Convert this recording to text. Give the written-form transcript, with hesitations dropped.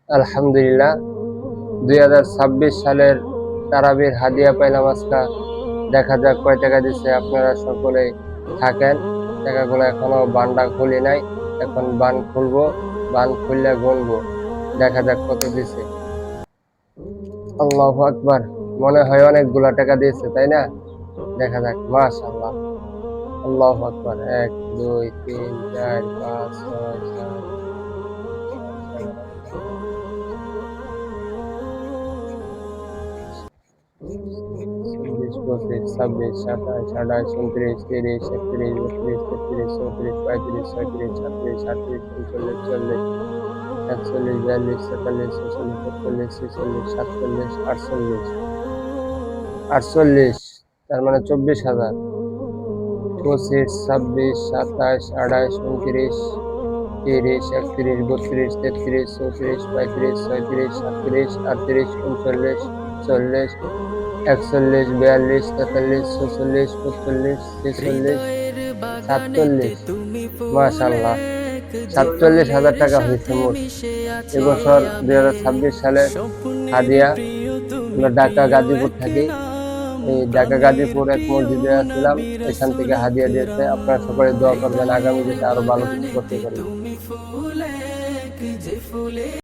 আলহামদুলিল্লাহ 2026 সালের তারাবির হাদিয়া পাইলাম আজকে। দেখা যাক কয় টাকা দিচ্ছে। আপনারা সকলেই থাকেন। টাকাগুলো এখনো বান্ডা খুলি নাই, এখন বান খুলবো, বান খুললে গুনবো। দেখা যাক কত দিছে। আল্লাহু আকবার, মনে হয় অনেকগুলা টাকা দিয়েছে, তাই না? দেখা যাক। মাশাআল্লাহ, আল্লাহু আকবার। 1 2 3 4 5 6 7 চব্বিশ, পঁচিশ, ছাব্বিশ, সাতাশ, আঠাশ, 29, 30, 31, 32, 33, 34, 35, 36, 37, 38, 39, 40, 41, 42, 43, 44, 46, 47, 48, 48, তার মানে 24,000। 25, 26, 27, 28, 29, 30, 31, 32, 33, 34, 35, 36, 37, 38, 39, 40, 41, 42, 43, 46, 45, 46, 47। মাশাআল্লাহ, 47,000 টাকা হয়েছে মোট এবছর 2026 সালে হাদিয়া। আমরা ঢাকা গাজীপুর থাকি। এই ঢাকা গাজীপুর এক মসজিদে আসছিলাম, এখান থেকে হাদিয়া দিয়েছে। আপনারা সকলে দোয়া করবেন আগামী দিনে আরো ভালো কিছু করতে পারি।